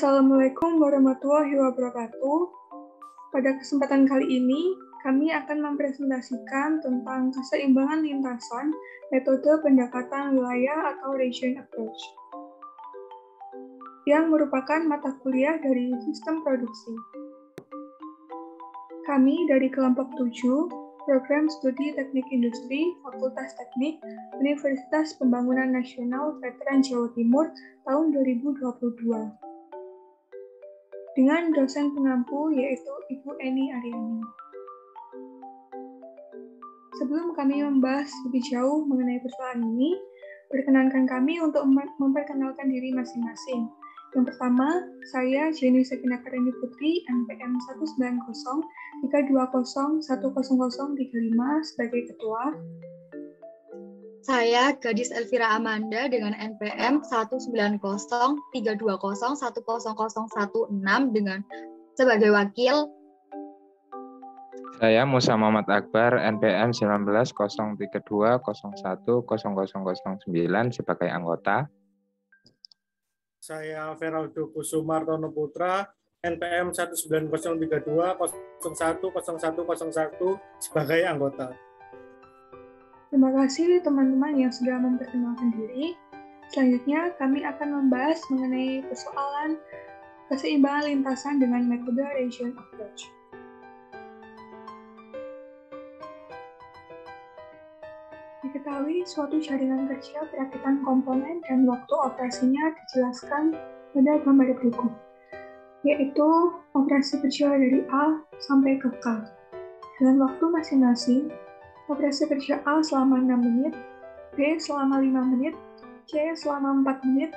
Assalamualaikum warahmatullahi wabarakatuh. Pada kesempatan kali ini, kami akan mempresentasikan tentang keseimbangan lintasan, metode pendekatan wilayah atau region approach, yang merupakan mata kuliah dari sistem produksi. Kami dari kelompok 7, Program Studi Teknik Industri, Fakultas Teknik, Universitas Pembangunan Nasional Veteran Jawa Timur tahun 2022. Dengan dosen pengampu yaitu Ibu Eni Aryani. Sebelum kami membahas lebih jauh mengenai persoalan ini, perkenankan kami untuk memperkenalkan diri masing-masing. Yang pertama, saya Jenny Sekina Karini Putri, NPM 190-320-10035 sebagai Ketua. Saya Gadis Elvira Amanda dengan NPM 190-320-10016 dengan sebagai Wakil. Saya Musa Muhammad Akbar, NPM 19-032-01-0009 sebagai anggota. Saya Feraldo Kusumartono Putra, NPM 19032-01-0101 sebagai anggota. Terima kasih teman-teman yang sudah memperkenalkan diri. Selanjutnya, kami akan membahas mengenai persoalan keseimbangan lintasan dengan metode region approach. Diketahui suatu jaringan kerja perakitan komponen dan waktu operasinya dijelaskan pada gambar berikut, yaitu operasi kerja dari A sampai ke K. Dengan waktu masing-masing, operasi kerja A selama 6 menit, B selama 5 menit, C selama 4 menit,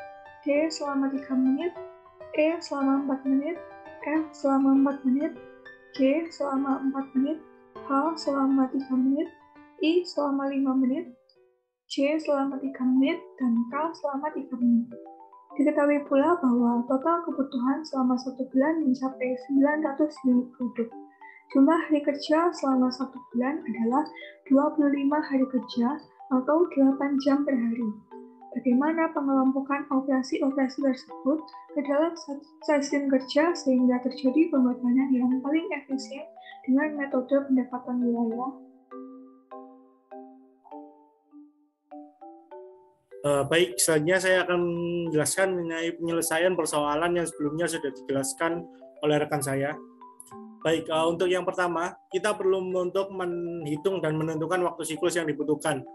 D selama 3 menit, E selama 4 menit, F selama 4 menit, G selama 4 menit, H selama 3 menit, I selama 5 menit, J selama 3 menit, dan K selama 3 menit. Diketahui pula bahwa total kebutuhan selama 1 bulan mencapai 900 unit produk. Jumlah hari kerja selama 1 bulan adalah 25 hari kerja atau 8 jam per hari. Bagaimana pengelompokan operasi-operasi tersebut ke dalam stasiun kerja sehingga terjadi pengorbanan yang paling efisien dengan metode pendekatan wilayah? Baik, selanjutnya saya akan menjelaskan mengenai penyelesaian persoalan yang sebelumnya sudah dijelaskan oleh rekan saya. Baik, untuk yang pertama, kita perlu untuk menghitung dan menentukan waktu siklus yang dibutuhkan,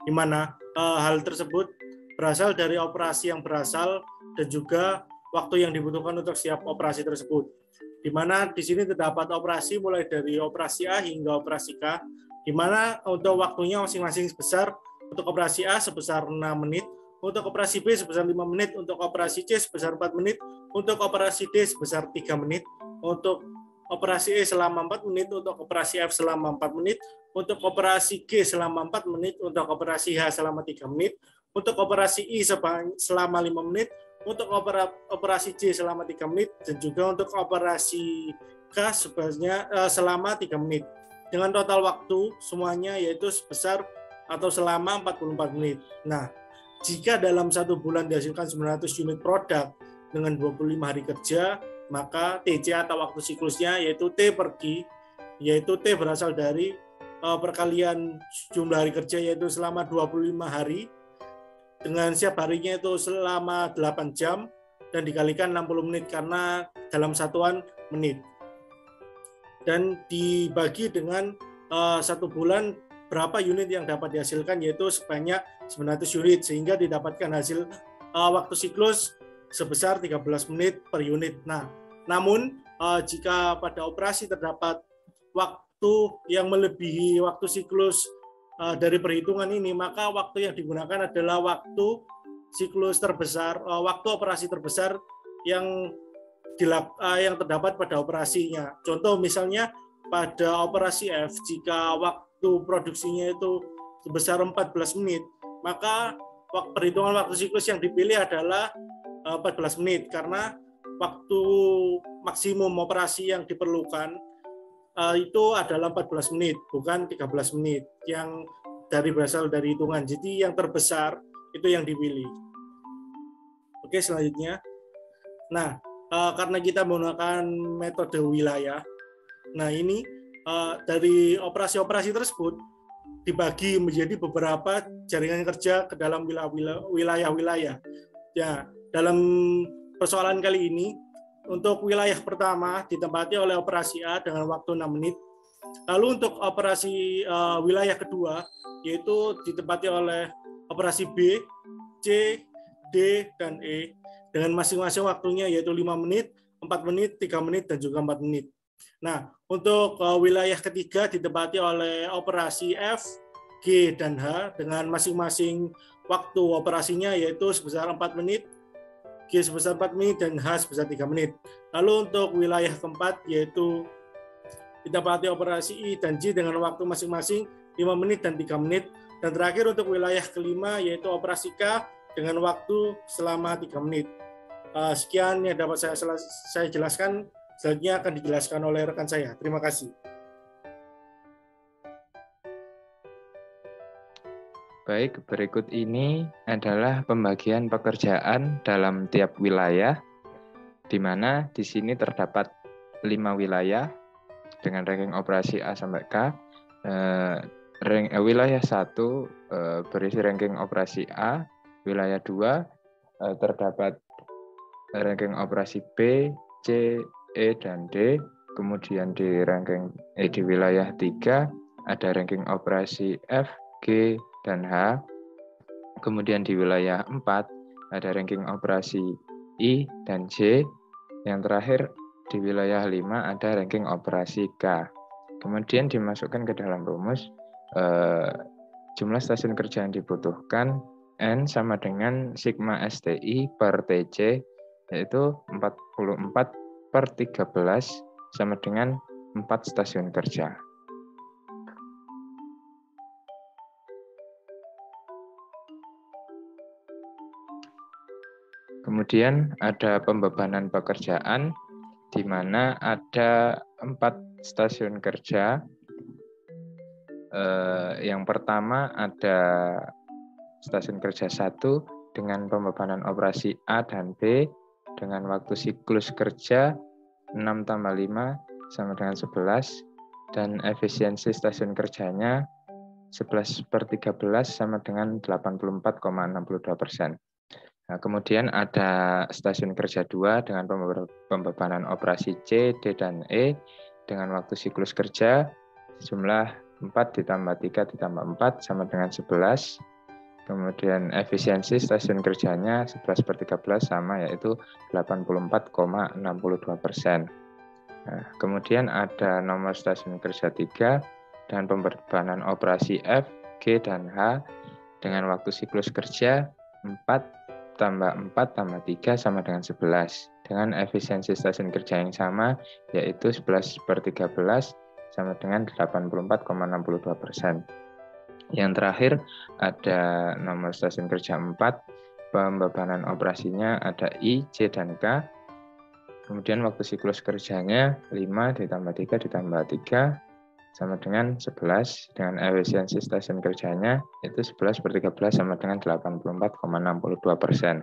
di mana hal tersebut berasal dari operasi yang berasal dan juga waktu yang dibutuhkan untuk setiap operasi tersebut. Di mana di sini terdapat operasi mulai dari operasi A hingga operasi K, di mana untuk waktunya masing-masing sebesar. Untuk operasi A sebesar 6 menit, untuk operasi B sebesar 5 menit, untuk operasi C sebesar 4 menit, untuk operasi D sebesar 3 menit, untuk operasi E selama 4 menit, untuk operasi F selama 4 menit, untuk operasi G selama 4 menit, untuk operasi H selama 3 menit, untuk operasi I selama 5 menit, untuk operasi J selama 3 menit, dan juga untuk operasi K selama 3 menit. Dengan total waktu semuanya yaitu sebesar atau selama 44 menit. Nah, jika dalam 1 bulan dihasilkan 900 unit produk dengan 25 hari kerja, maka TC atau waktu siklusnya yaitu T per Q, yaitu T berasal dari perkalian jumlah hari kerja yaitu selama 25 hari, dengan setiap harinya itu selama 8 jam, dan dikalikan 60 menit karena dalam satuan menit. Dan dibagi dengan 1 bulan berapa unit yang dapat dihasilkan, yaitu sebanyak 900 unit, sehingga didapatkan hasil waktu siklus sebesar 13 menit per unit. Nah, namun jika pada operasi terdapat waktu yang melebihi waktu siklus dari perhitungan ini, maka waktu yang digunakan adalah waktu siklus terbesar, waktu operasi terbesar yang terdapat pada operasinya. Contoh misalnya pada operasi F, jika waktu produksinya itu sebesar 14 menit, maka perhitungan waktu siklus yang dipilih adalah 14 menit, karena waktu maksimum operasi yang diperlukan itu adalah 14 menit, bukan 13 menit yang berasal dari hitungan. Jadi yang terbesar itu yang dipilih. Oke, selanjutnya. Nah, karena kita menggunakan metode wilayah. Nah, ini dari operasi-operasi tersebut dibagi menjadi beberapa jaringan kerja ke dalam wilayah-wilayah. Ya, dalam persoalan kali ini, untuk wilayah pertama ditempati oleh operasi A dengan waktu 6 menit. Lalu untuk operasi wilayah kedua, yaitu ditempati oleh operasi B, C, D, dan E, dengan masing-masing waktunya yaitu 5 menit, 4 menit, 3 menit, dan juga 4 menit. Nah, untuk wilayah ketiga ditempati oleh operasi F, G, dan H dengan masing-masing waktu operasinya yaitu sebesar 4 menit, G sebesar 4 menit, dan H sebesar 3 menit. Lalu untuk wilayah keempat yaitu ditempati operasi I dan J dengan waktu masing-masing 5 menit dan 3 menit. Dan terakhir untuk wilayah kelima yaitu operasi K dengan waktu selama 3 menit. Sekian yang dapat saya jelaskan. Selanjutnya akan dijelaskan oleh rekan saya. Terima kasih. Baik, berikut ini adalah pembagian pekerjaan dalam tiap wilayah, di mana di sini terdapat 5 wilayah dengan ranking operasi A sampai K. Wilayah 1 berisi ranking operasi A, wilayah 2 terdapat ranking operasi B, C, E, dan D. Kemudian di wilayah 3 ada ranking operasi F, G, dan H. Kemudian di wilayah 4 ada ranking operasi I dan J. Yang terakhir di wilayah 5 ada ranking operasi K. Kemudian dimasukkan ke dalam rumus jumlah stasiun kerja yang dibutuhkan N sama dengan sigma STI per TC, yaitu 44/13 sama dengan 4 stasiun kerja. Kemudian ada pembebanan pekerjaan, di mana ada 4 stasiun kerja. Yang pertama ada stasiun kerja 1 dengan pembebanan operasi A dan B dengan waktu siklus kerja 6 tambah 5 sama dengan 11, dan efisiensi stasiun kerjanya 11/13 sama dengan 84,62%. Nah, kemudian ada stasiun kerja 2 dengan pembebanan operasi C, D, dan E dengan waktu siklus kerja jumlah 4 ditambah 3 ditambah 4 sama dengan 11. Kemudian efisiensi stasiun kerjanya 11/13 sama, yaitu 84,62%. Nah, kemudian ada nomor stasiun kerja 3 dengan pembebanan operasi F, G, dan H dengan waktu siklus kerja 4 tambah 4 tambah 3 sama dengan 11. Dengan efisiensi stasiun kerja yang sama, yaitu 11/13 sama dengan 84,62%. Yang terakhir ada nomor stasiun kerja 4, pembebanan operasinya ada I, J, dan K. Kemudian waktu siklus kerjanya 5 ditambah 3 ditambah 3 sama dengan 11, dengan efisiensi stasiun kerjanya itu 11/13 sama dengan 84,62%.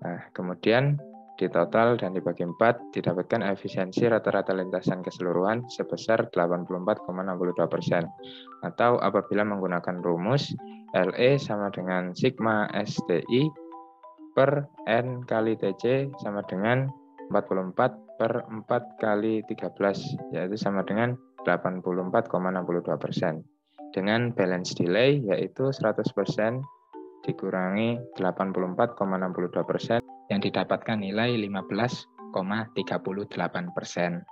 Nah, kemudian di total dan dibagi 4 didapatkan efisiensi rata-rata lintasan keseluruhan sebesar 84,62%. Atau apabila menggunakan rumus LE sama dengan sigma STI per N kali TC sama dengan 44/4 kali 13, yaitu sama dengan 84,62%. Dengan balance delay yaitu 100% dikurangi 84,62% yang didapatkan nilai 15,38%.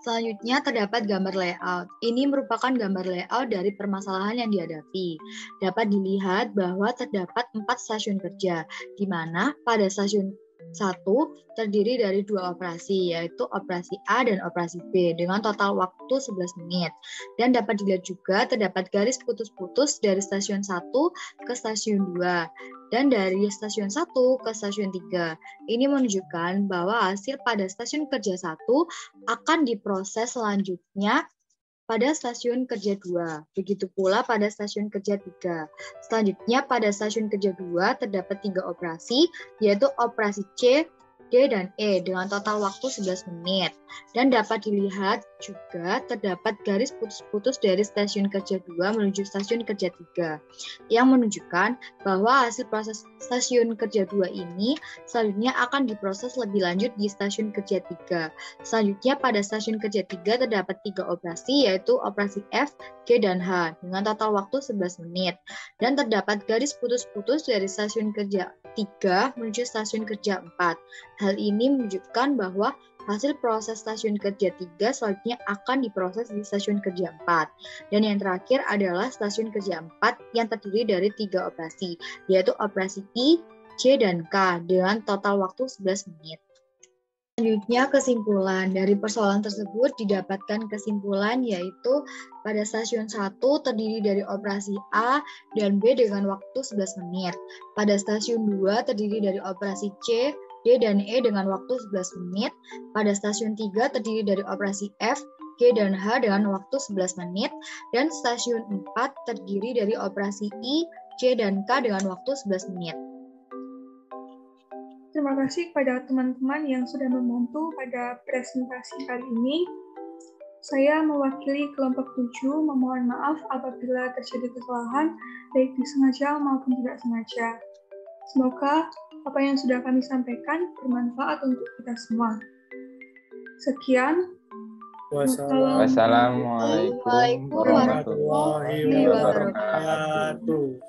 Selanjutnya terdapat gambar layout. Ini merupakan gambar layout dari permasalahan yang dihadapi. Dapat dilihat bahwa terdapat 4 stasiun kerja, di mana pada stasiun 1 terdiri dari 2 operasi, yaitu operasi A dan operasi B dengan total waktu 11 menit. Dan dapat dilihat juga terdapat garis putus-putus dari stasiun 1 ke stasiun 2 dan dari stasiun 1 ke stasiun 3. Ini menunjukkan bahwa hasil pada stasiun kerja 1 akan diproses selanjutnya pada stasiun kerja 2. Begitu pula pada stasiun kerja 3. Selanjutnya pada stasiun kerja 2 terdapat 3 operasi, yaitu operasi C, D, dan E dengan total waktu 11 menit. Dan dapat dilihat juga terdapat garis putus-putus dari stasiun kerja 2 menuju stasiun kerja 3 yang menunjukkan bahwa hasil proses stasiun kerja 2 ini selanjutnya akan diproses lebih lanjut di stasiun kerja 3. Selanjutnya pada stasiun kerja 3 terdapat 3 operasi, yaitu operasi F, G, dan H dengan total waktu 11 menit. Dan terdapat garis putus-putus dari stasiun kerja 3 menuju stasiun kerja 4. Hal ini menunjukkan bahwa hasil proses stasiun kerja 3 selanjutnya akan diproses di stasiun kerja 4. Dan yang terakhir adalah stasiun kerja 4 yang terdiri dari 3 operasi, yaitu operasi I, C, dan K dengan total waktu 11 menit. Selanjutnya kesimpulan. Dari persoalan tersebut didapatkan kesimpulan yaitu pada stasiun 1 terdiri dari operasi A dan B dengan waktu 11 menit. Pada stasiun 2 terdiri dari operasi C, D, dan E dengan waktu 11 menit. Pada stasiun 3 terdiri dari operasi F, G, dan H dengan waktu 11 menit. Dan stasiun 4 terdiri dari operasi I, C, dan K dengan waktu 11 menit. Terima kasih kepada teman-teman yang sudah membantu pada presentasi kali ini. Saya mewakili kelompok 7 memohon maaf apabila terjadi kesalahan, baik disengaja maupun tidak sengaja. Semoga apa yang sudah kami sampaikan bermanfaat untuk kita semua. Sekian. Wassalamualaikum warahmatullahi wabarakatuh.